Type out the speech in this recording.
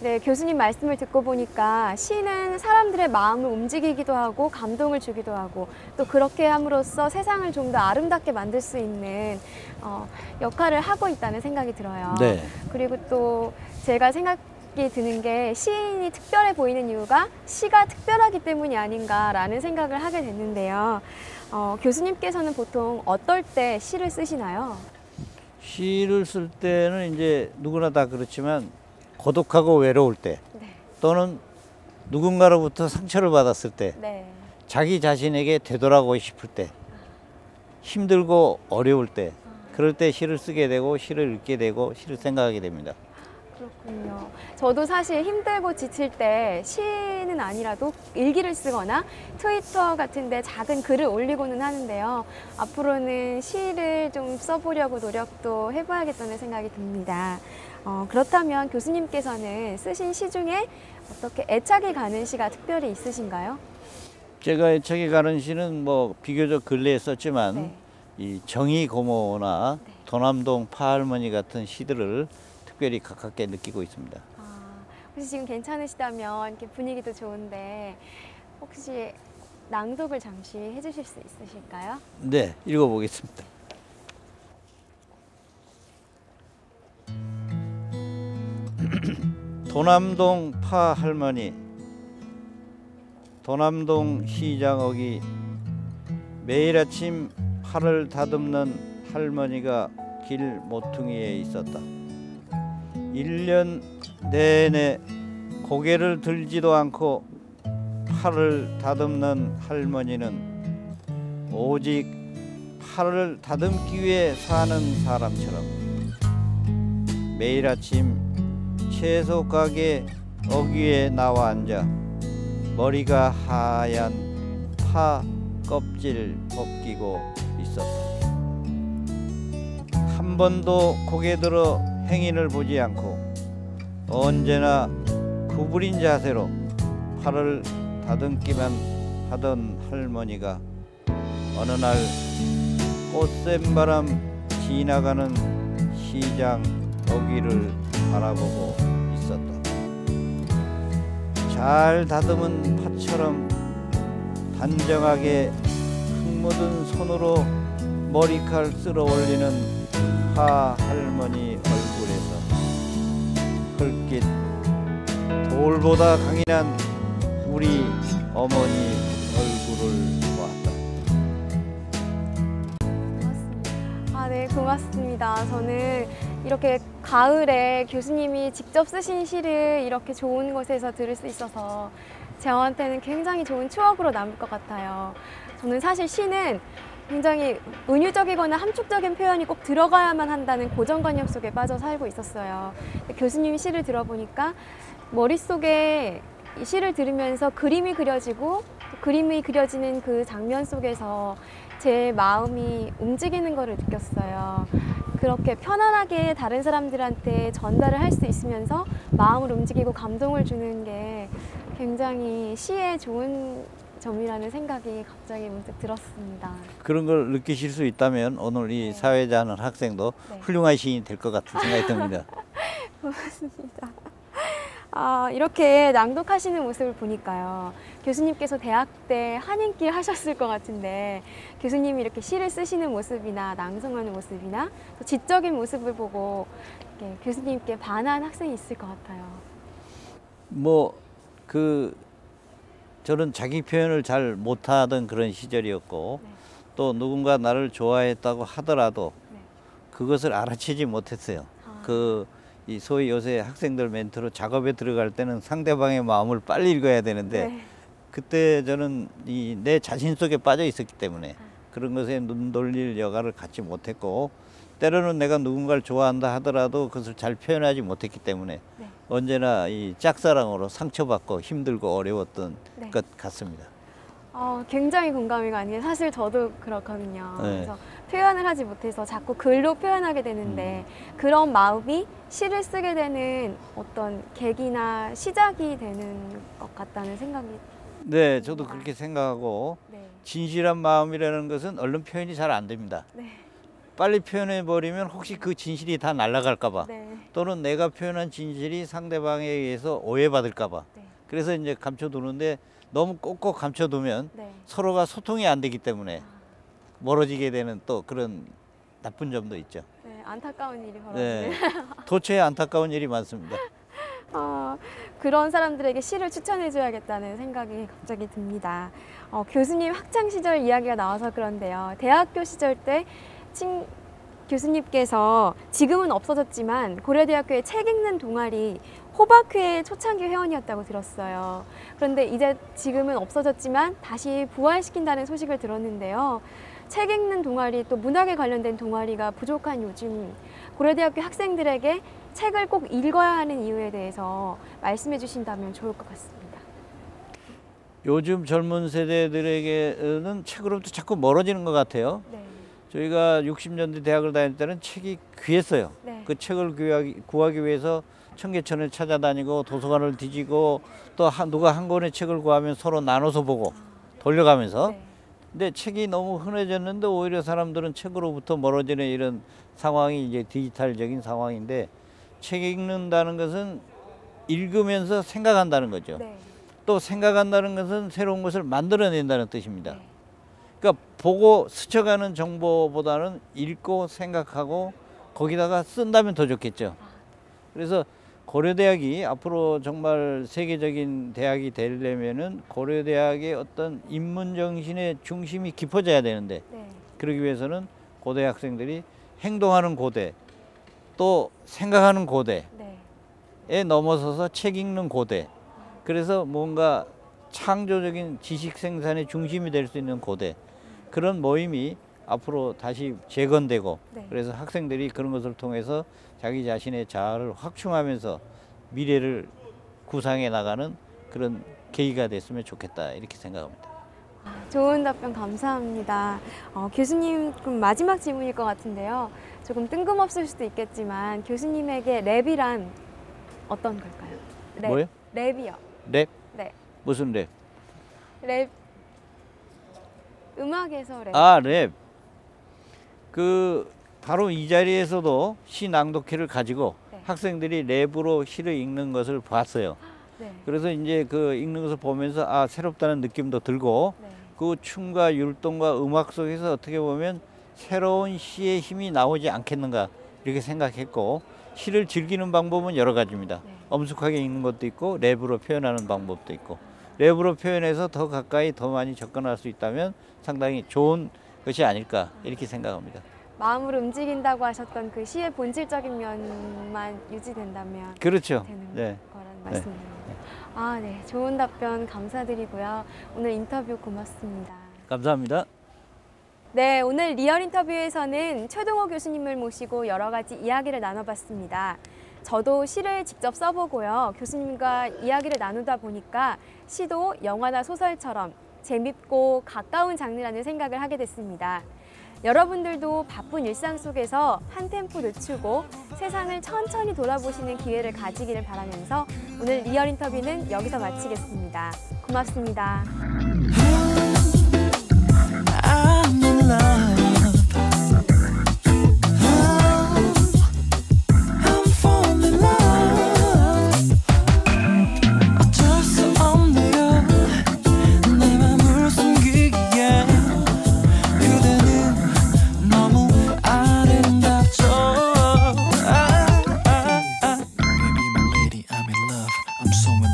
네, 교수님 말씀을 듣고 보니까 시는 사람들의 마음을 움직이기도 하고 감동을 주기도 하고 또 그렇게 함으로써 세상을 좀 더 아름답게 만들 수 있는 역할을 하고 있다는 생각이 들어요. 네. 그리고 또 제가 생각이 드는 게 시인이 특별해 보이는 이유가 시가 특별하기 때문이 아닌가라는 생각을 하게 됐는데요. 교수님께서는 보통 어떨 때 시를 쓰시나요? 시를 쓸 때는 이제 누구나 다 그렇지만 고독하고 외로울 때 네. 또는 누군가로부터 상처를 받았을 때 네. 자기 자신에게 되돌아가고 싶을 때 힘들고 어려울 때 그럴 때 시를 쓰게 되고 시를 읽게 되고 시를 생각하게 됩니다. 그렇군요. 저도 사실 힘들고 지칠 때 시는 아니라도 일기를 쓰거나 트위터 같은 데 작은 글을 올리고는 하는데요. 앞으로는 시를 좀 써보려고 노력도 해봐야겠다는 생각이 듭니다. 그렇다면 교수님께서는 쓰신 시 중에 어떻게 애착이 가는 시가 특별히 있으신가요? 제가 애착이 가는 시는 뭐 비교적 근래에 썼지만 네. 이 정의 고모나 네. 도남동 파할머니 같은 시들을 특별히 가깝게 느끼고 있습니다. 혹시 지금 괜찮으시다면 이렇게 분위기도 좋은데 혹시 낭독을 잠시 해주실 수 있으실까요? 네, 읽어보겠습니다. 도남동 파할머니. 도남동 시장옥이 매일 아침 팔을 다듬는 할머니가 길 모퉁이에 있었다. 1년 내내 고개를 들지도 않고 팔을 다듬는 할머니는 오직 팔을 다듬기 위해 사는 사람처럼 매일 아침 채소 가게 어귀에 나와 앉아 머리가 하얀 파 껍질 벗기고 있었다. 한 번도 고개 들어 행인을 보지 않고 언제나 구부린 자세로 팔을 다듬기만 하던 할머니가 어느 날 꽃샘바람 지나가는 시장 어귀를 바라보고 있었다. 잘 다듬은 파처럼 단정하게 흙 묻은 손으로 머리칼 쓸어 올리는 파 할머니 얼굴에서 흘낏 돌보다 강인한 우리 어머니 얼굴을 보았다. 네, 고맙습니다. 저는 이렇게 가을에 교수님이 직접 쓰신 시를 이렇게 좋은 곳에서 들을 수 있어서 저한테는 굉장히 좋은 추억으로 남을 것 같아요. 저는 사실 시는 굉장히 은유적이거나 함축적인 표현이 꼭 들어가야만 한다는 고정관념 속에 빠져 살고 있었어요. 교수님 시를 들어보니까 머릿속에 이 시를 들으면서 그림이 그려지고 그림이 그려지는 그 장면 속에서 제 마음이 움직이는 것을 느꼈어요. 그렇게 편안하게 다른 사람들한테 전달을 할 수 있으면서 마음을 움직이고 감동을 주는 게 굉장히 시의 좋은 점이라는 생각이 갑자기 문득 들었습니다. 그런 걸 느끼실 수 있다면 오늘 이 사회자 하는 학생도 훌륭한 시인이 될 것 같은 생각이 듭니다. 고맙습니다. 이렇게 낭독하시는 모습을 보니까요. 교수님께서 대학 때 한인길 하셨을 것 같은데 교수님이 이렇게 시를 쓰시는 모습이나 낭송하는 모습이나 또 지적인 모습을 보고 이렇게 교수님께 반한 학생이 있을 것 같아요. 저는 자기 표현을 잘 못하던 그런 시절이었고 또 누군가 나를 좋아했다고 하더라도 그것을 알아채지 못했어요. 이 소위 요새 학생들 멘트로 작업에 들어갈 때는 상대방의 마음을 빨리 읽어야 되는데 그때 저는 내 자신 속에 빠져 있었기 때문에 그런 것에 눈 돌릴 여가를 갖지 못했고 때로는 내가 누군가를 좋아한다 하더라도 그것을 잘 표현하지 못했기 때문에 언제나 이 짝사랑으로 상처받고 힘들고 어려웠던 것 같습니다. 굉장히 공감이 가는 게 사실 저도 그렇거든요. 그래서 표현을 하지 못해서 자꾸 글로 표현하게 되는데 그런 마음이 시를 쓰게 되는 어떤 계기나 시작이 되는 것 같다는 생각이 네, 저도 그렇게 생각하고 진실한 마음이라는 것은 얼른 표현이 잘 안 됩니다. 빨리 표현해 버리면 혹시 그 진실이 다 날아갈까 봐 네. 또는 내가 표현한 진실이 상대방에 의해서 오해받을까 봐 네. 그래서 이제 감춰두는데 너무 꼭꼭 감춰두면 네. 서로가 소통이 안 되기 때문에 멀어지게 되는 또 그런 나쁜 점도 있죠. 네, 안타까운 일이 벌어지네요. 네, 도처에 안타까운 일이 많습니다. 그런 사람들에게 시를 추천해줘야겠다는 생각이 갑자기 듭니다. 교수님 학창 시절 이야기가 나와서 그런데요. 대학교 시절 때 교수님께서 지금은 없어졌지만 고려대학교의 책 읽는 동아리 호박회의 초창기 회원이었다고 들었어요. 그런데 이제 지금은 없어졌지만 다시 부활시킨다는 소식을 들었는데요. 책 읽는 동아리 또 문학에 관련된 동아리가 부족한 요즘 고려대학교 학생들에게 책을 꼭 읽어야 하는 이유에 대해서 말씀해 주신다면 좋을 것 같습니다. 요즘 젊은 세대들에게는 책으로부터 자꾸 멀어지는 것 같아요. 네. 저희가 60년대 대학을 다닐 때는 책이 귀했어요. 네. 그 책을 구하기 위해서 청계천을 찾아다니고 도서관을 뒤지고 또 누가 한 권의 책을 구하면 서로 나눠서 보고 돌려가면서 네. 근데 책이 너무 흔해졌는데 오히려 사람들은 책으로부터 멀어지는 이런 상황이 이제 디지털적인 상황인데 책 읽는다는 것은 읽으면서 생각한다는 거죠. 네. 또 생각한다는 것은 새로운 것을 만들어낸다는 뜻입니다. 네. 그러니까 보고 스쳐가는 정보보다는 읽고 생각하고 거기다가 쓴다면 더 좋겠죠. 그래서 고려대학이 앞으로 정말 세계적인 대학이 되려면은 고려대학의 어떤 인문정신의 중심이 깊어져야 되는데 네. 그러기 위해서는 고대 학생들이 행동하는 고대 또 생각하는 고대에 네. 넘어서서 책 읽는 고대 그래서 뭔가 창조적인 지식 생산의 중심이 될 수 있는 고대 그런 모임이 앞으로 다시 재건되고 네. 그래서 학생들이 그런 것을 통해서 자기 자신의 자아를 확충하면서 미래를 구상해 나가는 그런 계기가 됐으면 좋겠다 이렇게 생각합니다. 좋은 답변 감사합니다. 교수님 그럼 마지막 질문일 것 같은데요. 조금 뜬금없을 수도 있겠지만 교수님에게 랩이란 어떤 걸까요? 랩. 뭐요? 랩이요. 랩? 네. 무슨 랩? 랩. 음악에서 랩. 아, 랩. 바로 이 자리에서도 시 낭독회를 가지고 네. 학생들이 랩으로 시를 읽는 것을 봤어요. 네. 그래서 이제 그 읽는 것을 보면서 새롭다는 느낌도 들고 네. 그 춤과 율동과 음악 속에서 어떻게 보면 새로운 시의 힘이 나오지 않겠는가 이렇게 생각했고 시를 즐기는 방법은 여러 가지입니다. 네. 엄숙하게 읽는 것도 있고 랩으로 표현하는 방법도 있고 랩으로 표현해서 더 가까이 더 많이 접근할 수 있다면 상당히 좋은 것이 아닐까 이렇게 생각합니다. 마음으로 움직인다고 하셨던 그 시의 본질적인 면만 유지된다면 그렇죠. 되는 네. 거라는 말씀이네요. 네. 좋은 답변 감사드리고요. 오늘 인터뷰 고맙습니다. 감사합니다. 네, 오늘 리얼 인터뷰에서는 최동호 교수님을 모시고 여러 가지 이야기를 나눠봤습니다. 저도 시를 직접 써보고요. 교수님과 이야기를 나누다 보니까 시도 영화나 소설처럼 재밌고 가까운 장르라는 생각을 하게 됐습니다. 여러분들도 바쁜 일상 속에서 한 템포 늦추고 세상을 천천히 돌아보시는 기회를 가지기를 바라면서 오늘 리얼 인터뷰는 여기서 마치겠습니다. 고맙습니다. I'm in love. I'm falling in love. 어쩔 수 없네요. 내 맘을 숨기기에 그대는 너무 아름답죠. Baby, my lady, I'm in love. I'm so in